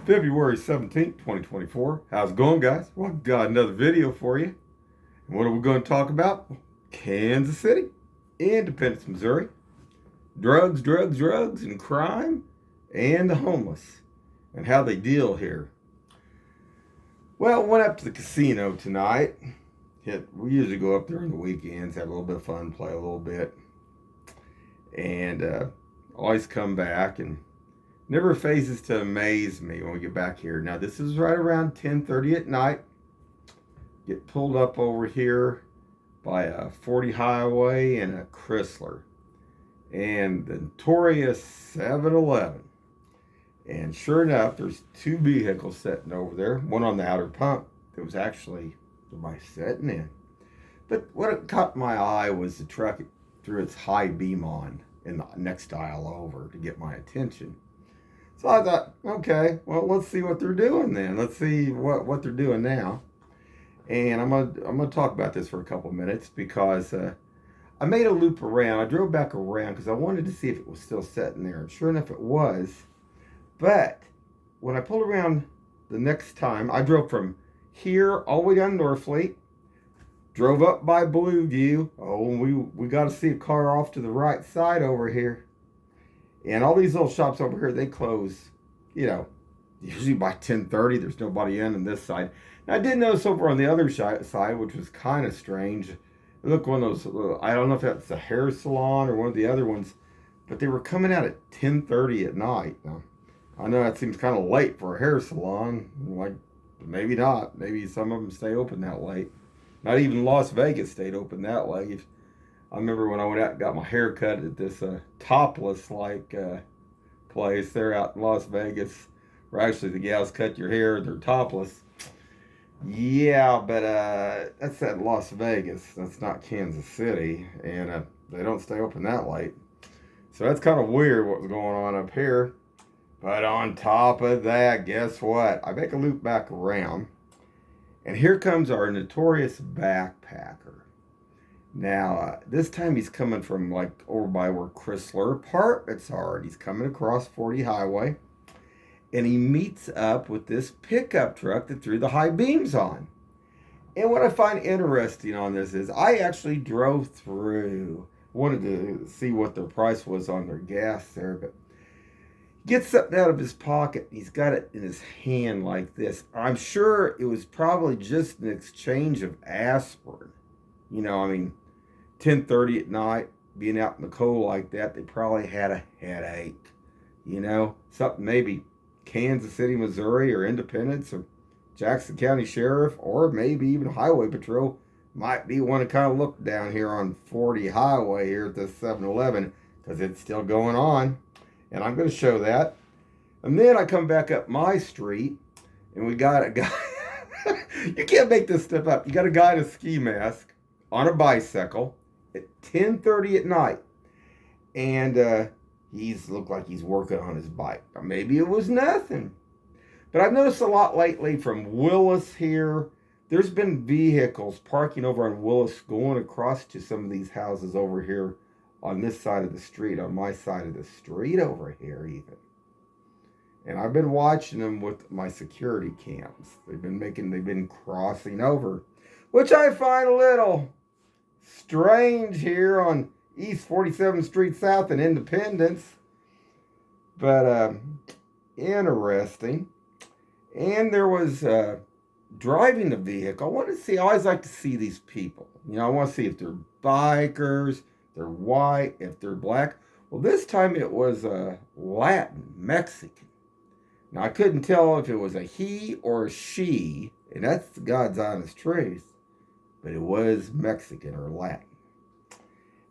February 17th, 2024. How's it going, guys? Well, I got another video for you. And what are we going to talk about? Kansas City, Independence, Missouri. Drugs, and crime, and the homeless, and how they deal here. Well, went up to the casino tonight. We usually go up there on the weekends, have a little bit of fun, play a little bit. And always come back, and never fails to amaze me when we get back here. Now, this is right around 10:30 at night. Get pulled up over here by a 40HWY and a Crysler. And the notorious 7-Eleven. And sure enough, there's two vehicles sitting over there. One on the outer pump that was actually somebody sitting in. But what caught my eye was the truck threw its high beam on in the next aisle over to get my attention. So I thought, okay, well, let's see what they're doing then. Let's see what they're doing now. And I'm gonna talk about this for a couple minutes because I made a loop around. I drove back around because I wanted to see if it was still sitting there. And sure enough, it was. But when I pulled around the next time, I drove from here all the way down to Nortfleet, drove up by Blueview. Oh, we got to see a car off to the right side over here. And all these little shops over here, they close, usually by 10:30. There's nobody in on this side. Now, I did notice over on the other side, which was kind of strange. Look, one of those, I don't know if that's a hair salon or one of the other ones, but they were coming out at 10:30 at night. Now, I know that seems kind of late for a hair salon. Like, maybe not. Maybe some of them stay open that late. Not even Las Vegas stayed open that late. I remember when I went out and got my hair cut at this topless-like place there out in Las Vegas, where actually the gals cut your hair, they're topless. Yeah, but that's at Las Vegas. That's not Kansas City, and they don't stay open that late. So that's kind of weird what's going on up here. But on top of that, guess what? I make a loop back around, and here comes our notorious backpacker. Now, this time he's coming from like over by where Crysler Apartments are, and he's coming across 40HWY. And he meets up with this pickup truck that threw the high beams on. And what I find interesting on this is I actually drove through, wanted to see what their price was on their gas there, but he gets something out of his pocket. He's got it in his hand like this. I'm sure it was probably just an exchange of aspirin. 10:30 at night, being out in the cold like that, they probably had a headache. Something maybe Kansas City, Missouri, or Independence, or Jackson County Sheriff, or maybe even Highway Patrol might be want to kind of look down here on 40HWY here at this 7-Eleven because it's still going on, and I'm going to show that. And then I come back up my street, and we got a guy. You can't make this stuff up. You got a guy in a ski mask on a bicycle at 10:30 at night, and he's looked like he's working on his bike. Or maybe it was nothing. But I've noticed a lot lately from Willis here. There's been vehicles parking over on Willis going across to some of these houses over here on this side of the street, on my side of the street over here even. And I've been watching them with my security cams. They've been crossing over, which I find a little strange here on East 47th Street South in Independence, but interesting. And there was driving the vehicle. I want to see. I always like to see these people. I want to see if they're bikers, they're white, if they're black. Well, this time it was Latin, Mexican. Now I couldn't tell if it was a he or a she, and that's God's honest truth. But it was Mexican or Latin.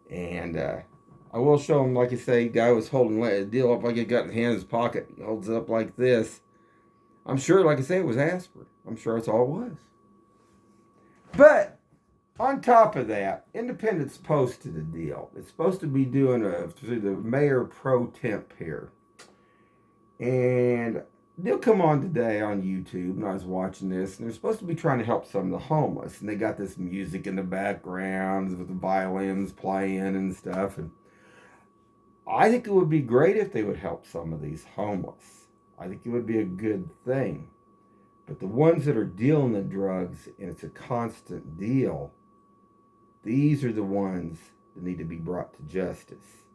And I will show him, like you say, guy was holding the deal up like he got in his pocket. He holds it up like this. I'm sure, like I say, it was aspirin. I'm sure that's all it was. But on top of that, Independence posted a deal. It's supposed to be doing through the mayor pro temp here. And they'll come on today on YouTube, and I was watching this, and they're supposed to be trying to help some of the homeless, and they got this music in the background with the violins playing and stuff, and I think it would be great if they would help some of these homeless. I think it would be a good thing. But the ones that are dealing the drugs and it's a constant deal, these are the ones that need to be brought to justice.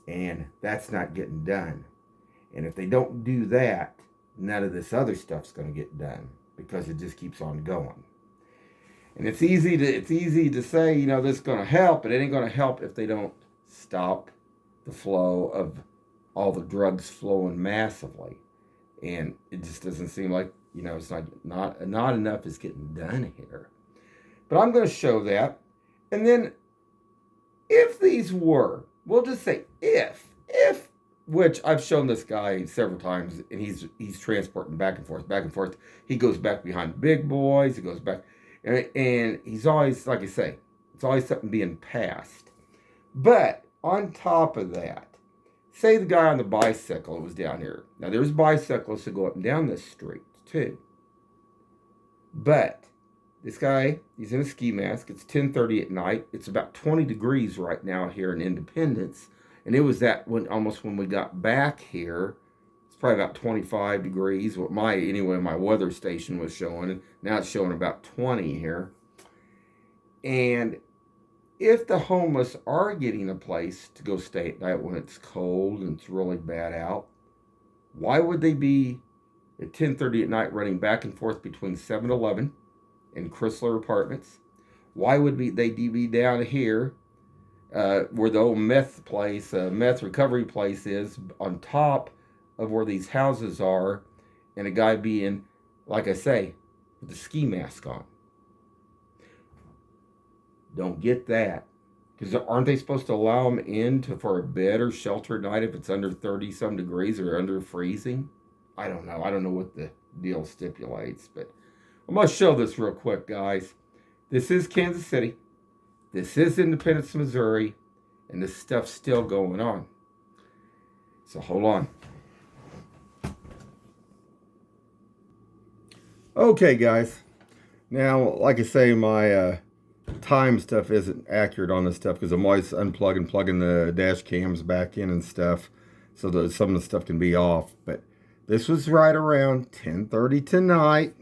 And that's not getting done. And if they don't do that, none of this other stuff's going to get done because it just keeps on going. And it's easy to say, you know, this is going to help, but it ain't going to help if they don't stop the flow of all the drugs flowing massively. And it just doesn't seem like, you know, it's not enough is getting done here. But I'm going to show that. And then if these were, we'll just say if, which I've shown this guy several times, and he's transporting back and forth. He goes back behind the big boys. He goes back, and he's always, like I say, it's always something being passed. But on top of that, say the guy on the bicycle was down here. Now, there's bicyclists that go up and down this street, too. But this guy, he's in a ski mask. It's 10:30 at night. It's about 20 degrees right now here in Independence. And it was that when we got back here, it's probably about 25 degrees. What my weather station was showing. And now it's showing about 20 here. And if the homeless are getting a place to go stay at night when it's cold and it's really bad out, why would they be at 10:30 at night running back and forth between 7-Eleven and Crysler Apartments? Why would they be down here where the old meth recovery place is, on top of where these houses are, and a guy being, like I say, with the ski mask on? Don't get that. Because aren't they supposed to allow them in for a bed or shelter at night if it's under 30-some degrees or under freezing? I don't know. I don't know what the deal stipulates, but I'm going to show this real quick, guys. This is Kansas City. This is Independence, Missouri, and this stuff's still going on. So hold on. Okay, guys. Now, like I say, my time stuff isn't accurate on this stuff because I'm always unplugging and plugging the dash cams back in and stuff, so that some of the stuff can be off. But this was right around 10:30 tonight,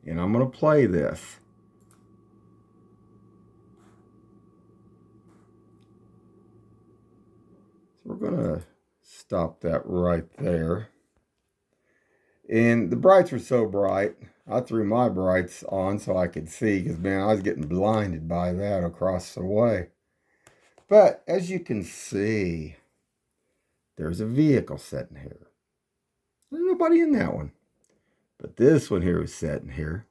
and I'm going to play this. So we're going to stop that right there. And the brights were so bright, I threw my brights on so I could see, because, man, I was getting blinded by that across the way. But as you can see, there's a vehicle sitting here. There's nobody in that one. But this one here is sitting here.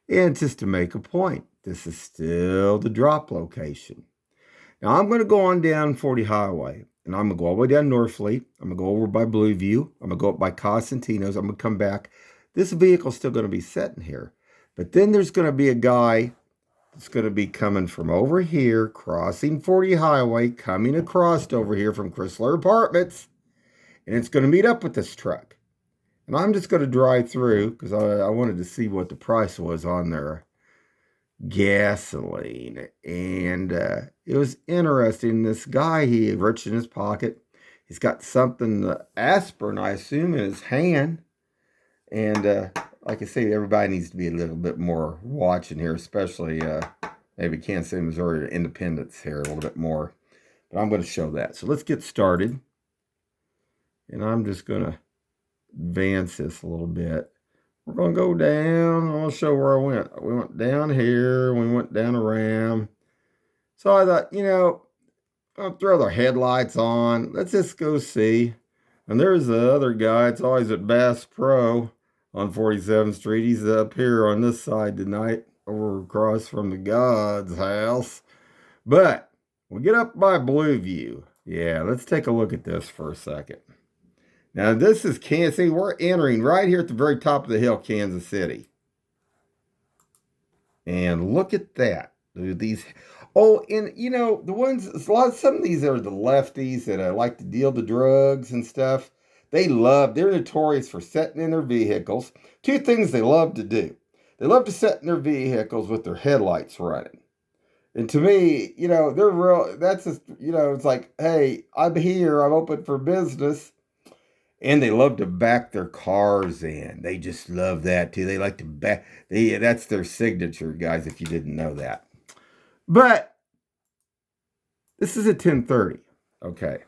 And just to make a point, this is still the drop location. Now, I'm going to go on down 40 Highway, and I'm going to go all the way down Nortfleet. I'm going to go over by Blueview. I'm going to go up by Cosentino's. I'm going to come back. This vehicle's still going to be sitting here. But then there's going to be a guy that's going to be coming from over here, crossing 40 Highway, coming across over here from Crysler Apartments, and it's going to meet up with this truck. And I'm just going to drive through because I wanted to see what the price was on their gasoline. And it was interesting. This guy, he reached in his pocket. He's got something, aspirin, I assume, in his hand. And like I say, everybody needs to be a little bit more watching here, especially maybe Kansas City, Missouri, Independence here a little bit more. But I'm going to show that. So let's get started. And I'm just going to advance this a little bit. We're going to go down. I'll show where I went. We went down here. We went down around. So I thought, you know, I'll throw the headlights on. Let's just go see. And there's the other guy. It's always at Bass Pro on 47th Street. He's up here on this side tonight, over across from the God's house. But we get up by Blueview. Yeah, let's take a look at this for a second. Now, this is Kansas City. We're entering right here at the very top of the hill, Kansas City. And look at that. These, oh, and you know, the ones, some of these are the lefties that like to deal the drugs and stuff. They're notorious for sitting in their vehicles. Two things they love to do. They love to sit in their vehicles with their headlights running. And to me, you know, that's just, you know, it's like, hey, I'm here, I'm open for business. And they love to back their cars in. They just love that too. They like to back. That's their signature, guys, if you didn't know that. But this is a 1030. Okay.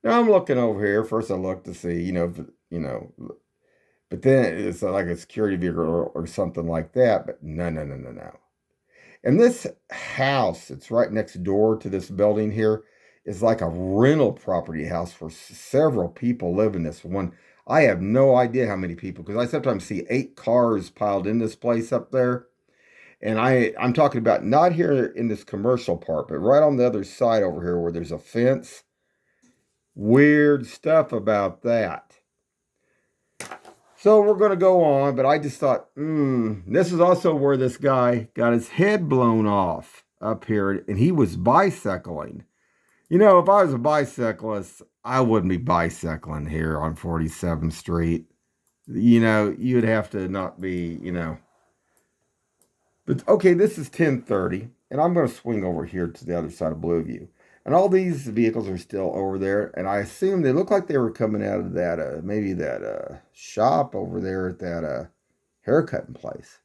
Now I'm looking over here. First I look to see, but then it's like a security vehicle or something like that. But no, no, no, no, no. And this house, it's right next door to this building here, is like a rental property house for several people live in this one. I have no idea how many people, because I sometimes see 8 cars piled in this place up there. And I'm talking about not here in this commercial part, but right on the other side over here where there's a fence. Weird stuff about that. So we're going to go on, but I just thought, this is also where this guy got his head blown off up here, and he was bicycling. If I was a bicyclist, I wouldn't be bicycling here on 47th Street. You'd have to not be, But, okay, this is 1030, and I'm going to swing over here to the other side of Blueview. And all these vehicles are still over there, and I assume they look like they were coming out of that, maybe that shop over there at that haircutting place.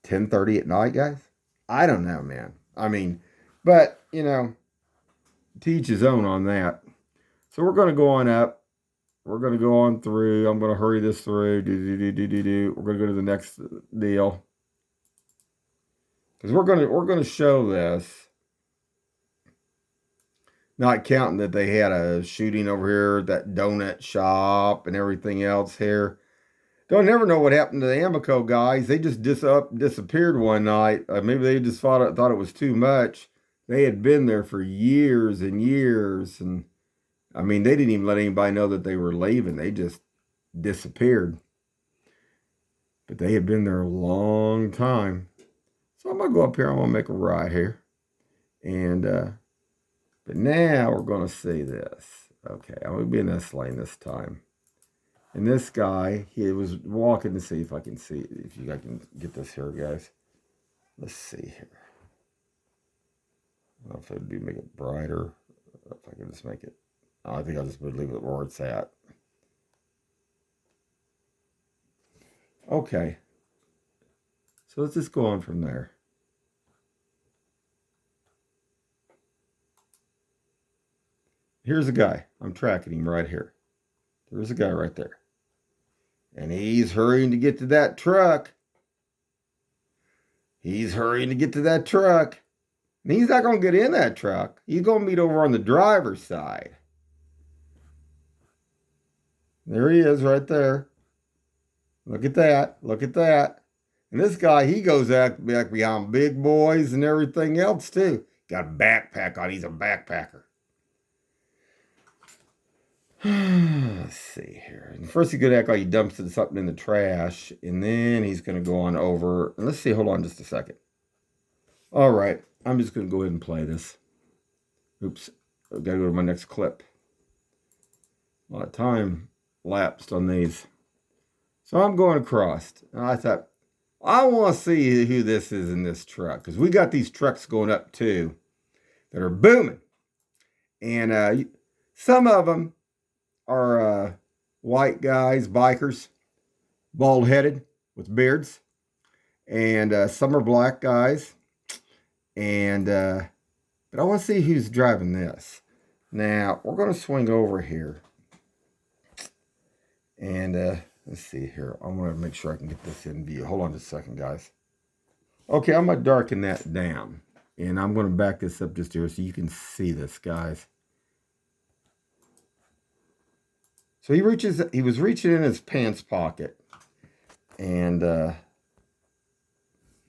10:30 at night, guys? I don't know, man. I mean, but, to each his own on that. So we're going to go on up. We're going to go on through. I'm going to hurry this through. We're going to go to the next deal. Because we're going to show this. Not counting that they had a shooting over here, that donut shop and everything else here. Don't never know what happened to the Amoco guys. They just disappeared one night. Maybe they just thought it was too much. They had been there for years and years. And, I mean, they didn't even let anybody know that they were leaving. They just disappeared. But they had been there a long time. So I'm going to go up here. I'm going to make a right here. And, but now we're going to see this. Okay, I'm going to be in this lane this time. And this guy, he was walking to see if I can get this here, guys. Let's see here. I don't know if it would make it brighter. If I can just make it. I think I'll just leave it where it's at. Okay. So let's just go on from there. Here's a guy. I'm tracking him right here. There's a guy right there. And he's hurrying to get to that truck. He's hurrying to get to that truck. And he's not going to get in that truck. He's going to meet over on the driver's side. There he is right there. Look at that. Look at that. And this guy, he goes back behind big boys and everything else too. Got a backpack on. He's a backpacker. Let's see here. And first he's going to act like he dumps something in the trash. And then he's going to go on over. And let's see. Hold on just a second. All right. I'm just going to go ahead and play this. Oops. I've got to go to my next clip. A lot of time lapsed on these. So I'm going across. And I thought, I want to see who this is in this truck. Because we got these trucks going up too that are booming. And some of them are white guys, bikers, bald-headed with beards. And some are black guys. And but I want to see who's driving this. Now, we're going to swing over here. And let's see here. I want to make sure I can get this in view. Hold on just a second, guys. Okay, I'm going to darken that down. And I'm going to back this up just here so you can see this, guys. So he was reaching in his pants pocket. And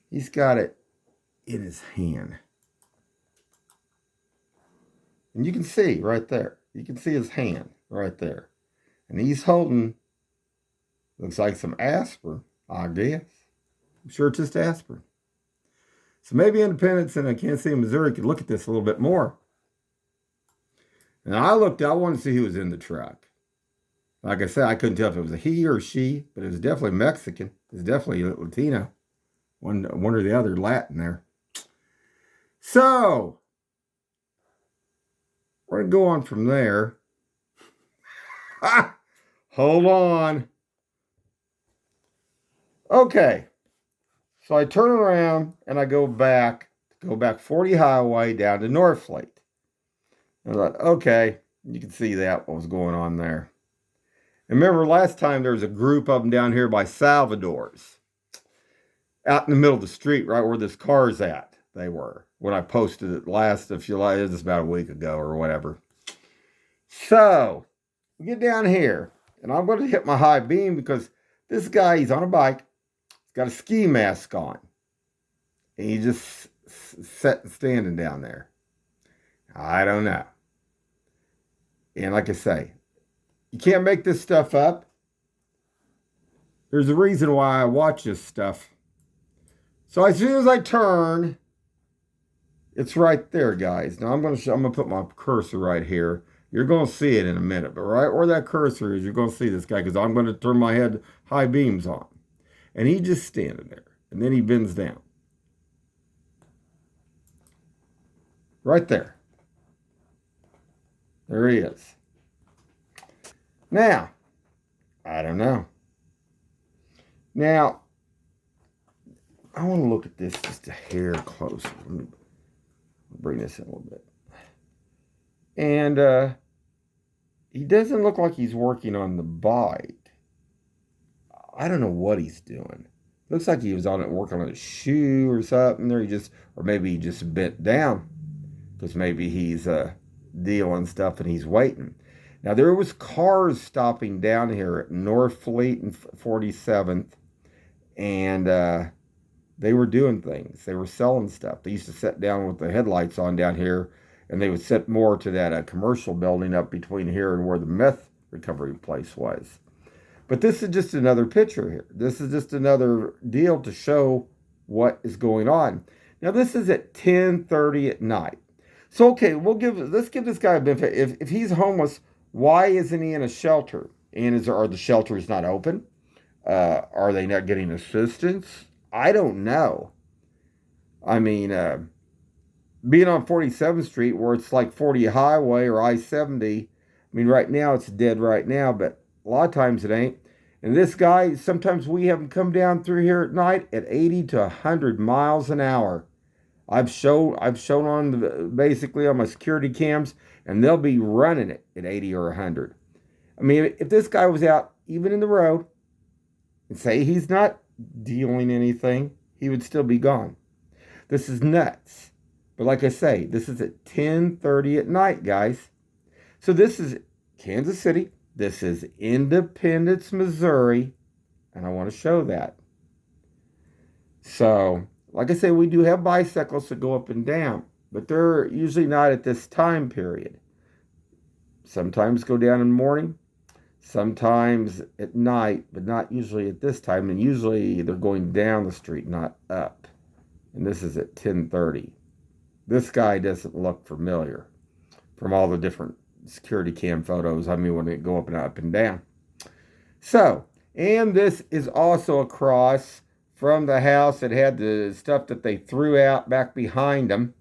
he's got it in his hand. And you can see right there. You can see his hand right there. And he's holding, looks like some aspirin, I guess. I'm sure it's just aspirin. So maybe Independence and Kansas City, Missouri could look at this a little bit more. And I wanted to see who was in the truck. Like I said, I couldn't tell if it was a he or she, but it was definitely Mexican. It was definitely Latino. One or the other Latin there. So, we're going to go on from there. Hold on. Okay. So I turn around and I go back 40 highway down to Nortfleet. I thought, okay, you can see that what was going on there. And remember last time there was a group of them down here by Salvador's, out in the middle of the street, right where this car's at. They were when I posted it last. If you like, it was about a week ago or whatever. So we get down here, and I'm going to hit my high beam because this guy, he's on a bike, he's got a ski mask on, and he just standing down there. I don't know. And like I say, you can't make this stuff up. There's a reason why I watch this stuff. So as soon as I turn, it's right there, guys. Now I'm gonna put my cursor right here. You're gonna see it in a minute, but right where that cursor is, you're gonna see this guy because I'm gonna turn my head high beams on, and he's just standing there, and then he bends down, right there. There he is. Now, I don't know. Now, I want to look at this just a hair closer. Let me bring this in a little bit. And he doesn't look like he's working on the bike. I don't know what he's doing. Looks like he was on it working on a shoe or something. Or maybe he just bent down because maybe he's dealing stuff and he's waiting. Now there was cars stopping down here at Nortfleet and 47th, and they were doing things. They were selling stuff. They used to sit down with the headlights on down here, and they would sit more to that commercial building up between here and where the meth recovery place was. But this is just another picture here. This is just another deal to show what is going on. Now this is at 10:30 at night. So okay, let's give this guy a benefit. If he's homeless, why isn't he in a shelter? And are the shelters not open? Are they not getting assistance? I don't know. I mean, being on 47th Street where it's like 40 highway or I-70, I mean, right now it's dead right now, but a lot of times it ain't. And this guy, sometimes we have him come down through here at night at 80 to 100 miles an hour. I've shown basically on my security cams, and they'll be running it at 80 or 100. I mean, if this guy was out even in the road and say he's not dealing anything, he would still be gone. This is nuts. But like I say, this is at 10:30 at night, guys. So this is Kansas City. This is Independence, Missouri. And I want to show that. So, like I say, we do have bicycles that go up and down, but they're usually not at this time period. Sometimes go down in the morning, sometimes at night, but not usually at this time. And usually they're going down the street, not up. And this is at 10:30. This guy doesn't look familiar from all the different security cam photos. I mean, when they go up and down. So, and this is also across from the house that had the stuff that they threw out back behind them.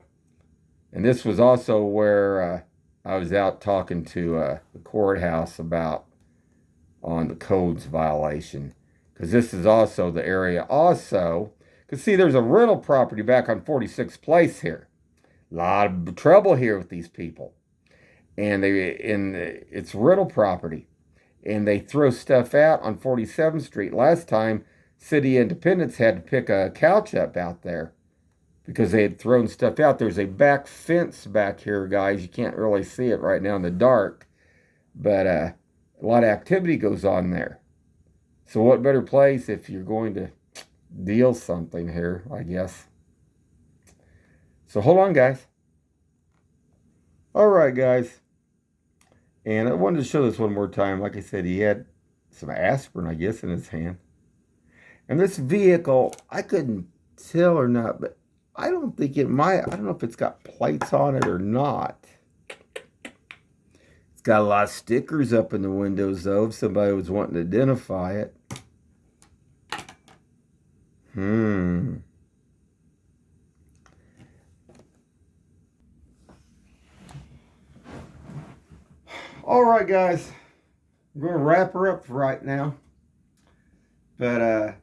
And this was also where I was out talking to the courthouse about on the codes violation. Because this is also the area also. Because see, there's a rental property back on 46th Place here. A lot of trouble here with these people. And it's rental property. And they throw stuff out on 47th Street. Last time, City Independence had to pick a couch up out there because they had thrown stuff out. There's a back fence back here, guys. You can't really see it right now in the dark. But a lot of activity goes on there. So what better place if you're going to deal something here, I guess. So hold on, guys. All right, guys. And I wanted to show this one more time. Like I said, he had some aspirin, I guess, in his hand. And this vehicle, I couldn't tell or not, but I don't think it might. I don't know if it's got plates on it or not. It's got a lot of stickers up in the windows, though, if somebody was wanting to identify it. All right, guys. I'm going to wrap her up for right now. But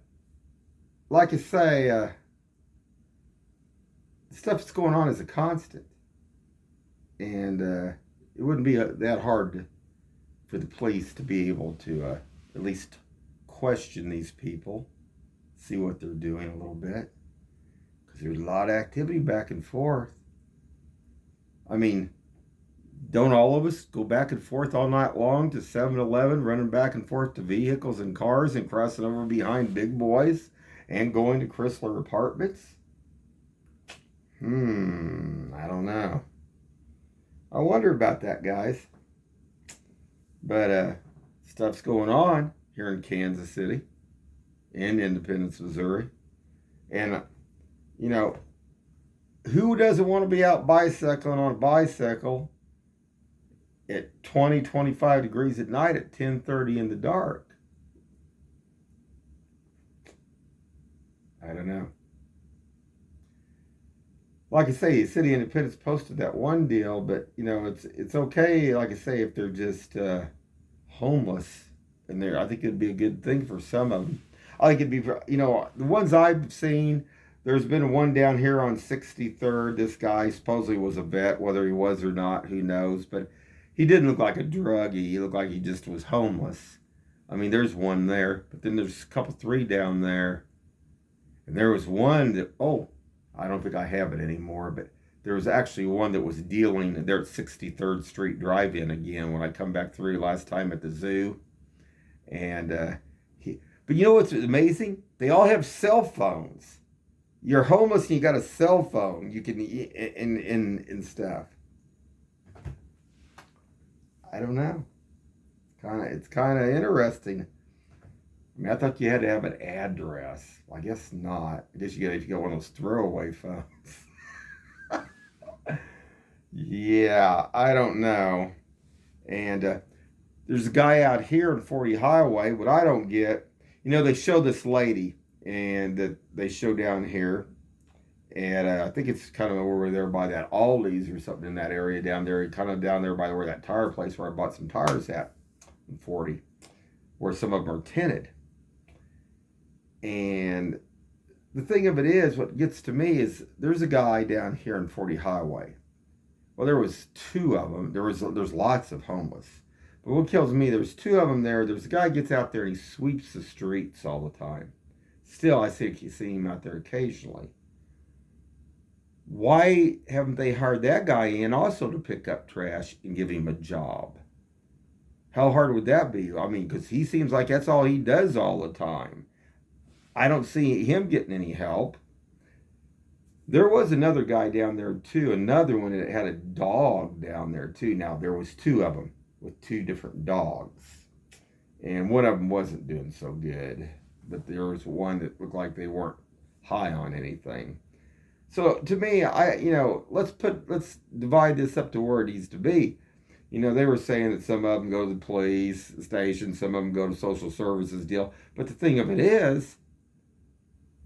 like I say, the stuff that's going on is a constant. And it wouldn't be that hard for the police to be able to at least question these people, see what they're doing a little bit. Because there's a lot of activity back and forth. I mean, don't all of us go back and forth all night long to 7-Eleven, running back and forth to vehicles and cars and crossing over behind big boys and going to Crysler apartments? I don't know. I wonder about that, guys. But stuff's going on here in Kansas City and Independence, Missouri. And, you know, who doesn't want to be out bicycling on a bicycle at 20, 25 degrees at night at 10:30 in the dark? I don't know. Like I say, City Independence posted that one deal, but you know, it's okay. Like I say, if they're just homeless, and I think it'd be a good thing for some of them. I think it'd be for, you know, the ones I've seen. There's been one down here on 63rd. This guy supposedly was a vet, whether he was or not, who knows? But he didn't look like a druggie. He looked like he just was homeless. I mean, there's one there, but then there's a couple, three down there, and there was one that I don't think I have it anymore, but there was actually one that was dealing there at 63rd Street Drive-In again when I come back through last time at the zoo. And but you know what's amazing? They all have cell phones. You're homeless and you got a cell phone. You can and stuff. I don't know. It's kind of interesting. I mean, I thought you had to have an address. Well, I guess not. I guess if you got one of those throwaway phones. Yeah, I don't know. And there's a guy out here on 40 Highway. What I don't get, you know, they show this lady, and that they show down here, and I think it's kind of over there by that Aldi's or something in that area down there, kind of down there by where that tire place where I bought some tires at in 40, where some of them are tinted. And the thing of it is, what gets to me is there's a guy down here on 40 Highway. Well, there was two of them. There's lots of homeless. But what kills me, there's two of them there. There's a guy gets out there and he sweeps the streets all the time. Still, I see him out there occasionally. Why haven't they hired that guy in also to pick up trash and give him a job? How hard would that be? I mean, because he seems like that's all he does all the time. I don't see him getting any help. There was another guy down there too, another one that had a dog down there too. Now, there was two of them with two different dogs. And one of them wasn't doing so good. But there was one that looked like they weren't high on anything. So to me, let's divide this up to where it needs to be. You know, they were saying that some of them go to the police station, some of them go to social services deal. But the thing of it is,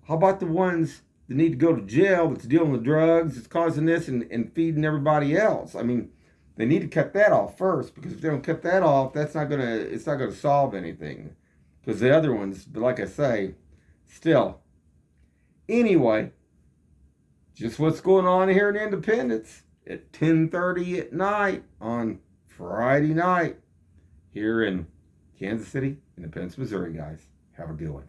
how about the ones that need to go to jail, that's dealing with drugs, that's causing this and feeding everybody else? I mean, they need to cut that off first, because if they don't cut that off, it's not gonna solve anything. Because the other ones, but like I say, still. Anyway, just what's going on here in Independence at 10:30 at night on Friday night here in Kansas City, Independence, Missouri, guys. Have a good one.